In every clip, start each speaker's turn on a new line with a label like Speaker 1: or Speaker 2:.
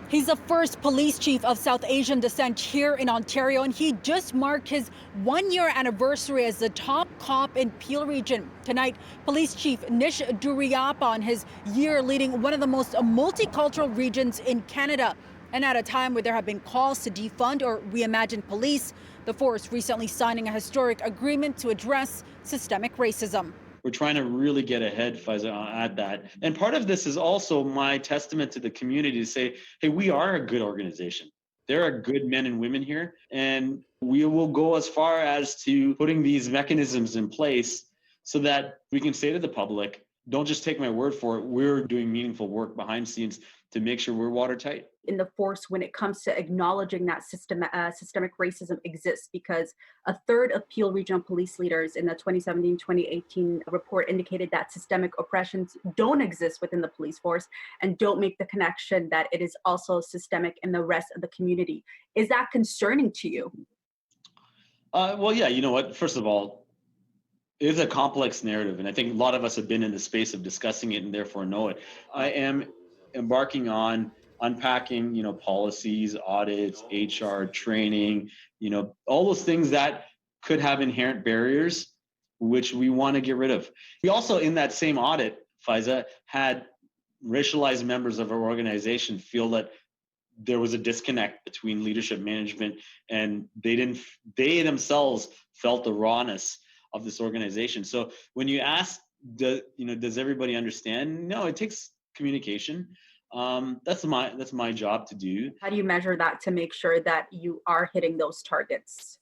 Speaker 1: He's the first police chief of South Asian descent here in Ontario, and he just marked his one-year anniversary as the top cop in Peel Region. Tonight, Police Chief Nish Duraiappah on his year leading one of the most multicultural regions in Canada. And at a time where there have been calls to defund or reimagine police, the force recently signing a historic agreement to address systemic racism.
Speaker 2: We're trying to really get ahead, Faiza, at that. And part of this is also my testament to the community to say, hey, we are a good organization. There are good men and women here, and we will go as far as to putting these mechanisms in place so that we can say to the public, don't just take my word for it. We're doing meaningful work behind the scenes to make sure we're watertight.
Speaker 3: In the force when it comes to acknowledging that systemic racism exists, because a third of Peel Regional Police leaders in the 2017-2018 report indicated that systemic oppressions don't exist within the police force and don't make the connection that it is also systemic in the rest of the community. Is that concerning to you?
Speaker 2: Well, yeah, you know what? First of all, it is a complex narrative, and I think a lot of us have been in the space of discussing it and therefore know it. I am embarking on unpacking, policies, audits, HR, training, all those things that could have inherent barriers, which we want to get rid of. We also, in that same audit, Faiza, had racialized members of our organization feel that there was a disconnect between leadership management, and they themselves felt the rawness of this organization. So when you ask, does everybody understand? No, it takes communication. That's my job to do.
Speaker 3: How do you measure that to make sure that you are hitting those targets?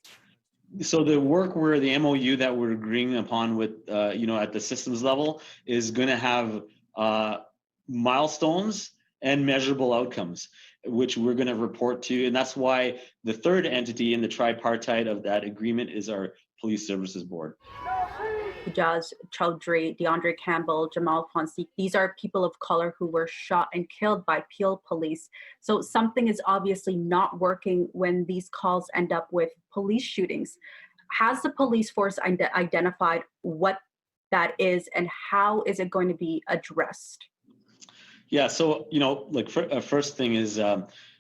Speaker 2: So the work where the MOU that we're agreeing upon with, at the systems level is going to have milestones and measurable outcomes, which we're going to report to. And that's why the third entity in the tripartite of that agreement is our Police Services Board.
Speaker 3: Ijaz Chowdhury, DeAndre Campbell, Jamal Fonseca, these are people of color who were shot and killed by Peel police. So something is obviously not working when these calls end up with police shootings. Has the police force identified what that is, and how is it going to be addressed?
Speaker 2: Yeah, so, first thing is,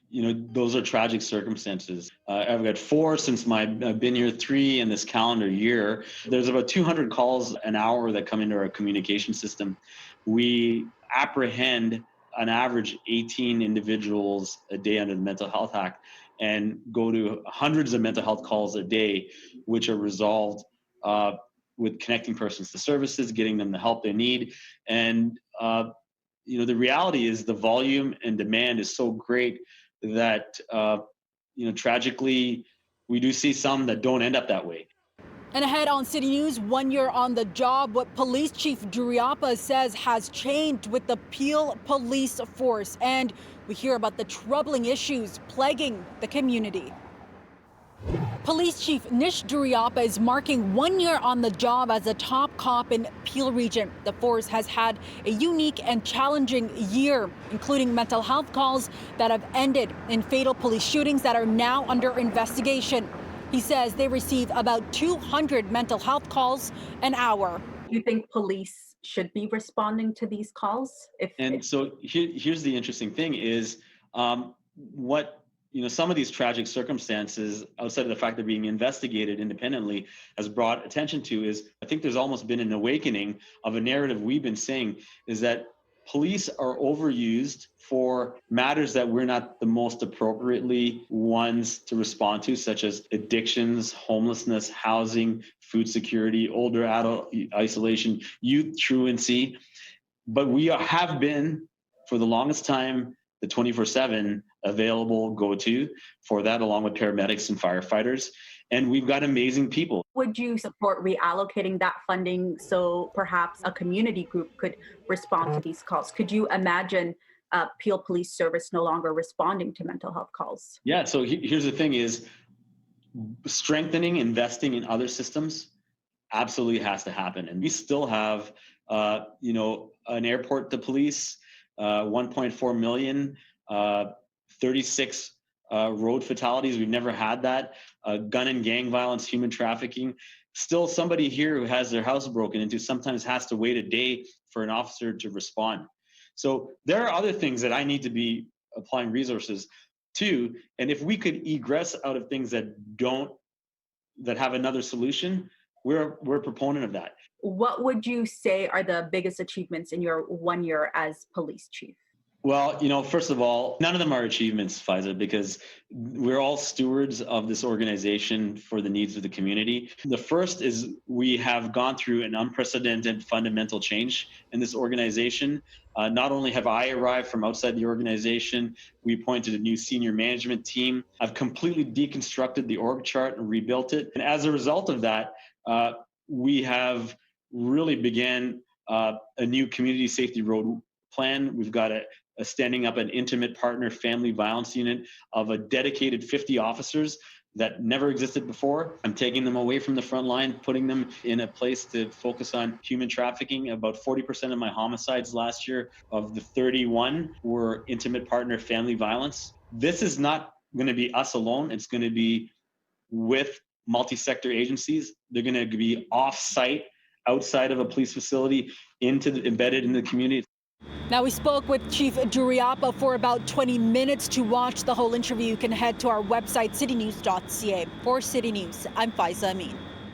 Speaker 2: those are tragic circumstances. I've got 4 since I've been here, 3 in this calendar year. There's about 200 calls an hour that come into our communication system. We apprehend an average 18 individuals a day under the Mental Health Act and go to hundreds of mental health calls a day, which are resolved with connecting persons to services, getting them the help they need. And, the reality is the volume and demand is so great that, tragically, we do see some that don't end up that way.
Speaker 1: And ahead on City News, 1 year on the job, what Police Chief Duraiappah says has changed with the Peel Police Force. And we hear about the troubling issues plaguing the community. Police Chief Nish Duraiappah is marking 1 year on the job as a top cop in Peel Region. The force has had a unique and challenging year, including mental health calls that have ended in fatal police shootings that are now under investigation. He says they receive about 200 mental health calls an hour.
Speaker 3: Do you think police should be responding to these calls?
Speaker 2: So here's the interesting thing is some of these tragic circumstances, outside of the fact they're being investigated independently, has brought attention to is, I think there's almost been an awakening of a narrative we've been saying, is that police are overused for matters that we're not the most appropriately ones to respond to, such as addictions, homelessness, housing, food security, older adult isolation, youth truancy. But we have been, for the longest time, the 24/7 available go-to for that, along with paramedics and firefighters. And we've got amazing people.
Speaker 3: Would you support reallocating that funding so perhaps a community group could respond to these calls? Could you imagine Peel Police Service no longer responding to mental health calls?
Speaker 2: Yeah, so here's the thing is, strengthening, investing in other systems absolutely has to happen. And we still have, an airport to police, 1.4 million, 36 road fatalities. We've never had that. Gun and gang violence, human trafficking. Still somebody here who has their house broken into sometimes has to wait a day for an officer to respond. So there are other things that I need to be applying resources to. And if we could egress out of things that have another solution, we're a proponent of that.
Speaker 3: What would you say are the biggest achievements in your 1 year as police chief?
Speaker 2: Well, first of all, none of them are achievements, Faiza, because we're all stewards of this organization for the needs of the community. The first is we have gone through an unprecedented fundamental change in this organization. Not only have I arrived from outside the organization, we appointed a new senior management team. I've completely deconstructed the org chart and rebuilt it. And as a result of that, we have really began a new community safety road plan. We've got a standing up an intimate partner family violence unit of a dedicated 50 officers that never existed before. I'm taking them away from the front line, putting them in a place to focus on human trafficking. About 40% of my homicides last year of the 31 were intimate partner family violence. This is not going to be us alone. It's going to be with multi-sector agencies. They're going to be off-site, outside of a police facility, embedded in the community.
Speaker 1: Now, we spoke with Chief Duraiappah for about 20 minutes. To watch the whole interview, you can head to our website, citynews.ca. For City News, I'm Faiza Amin.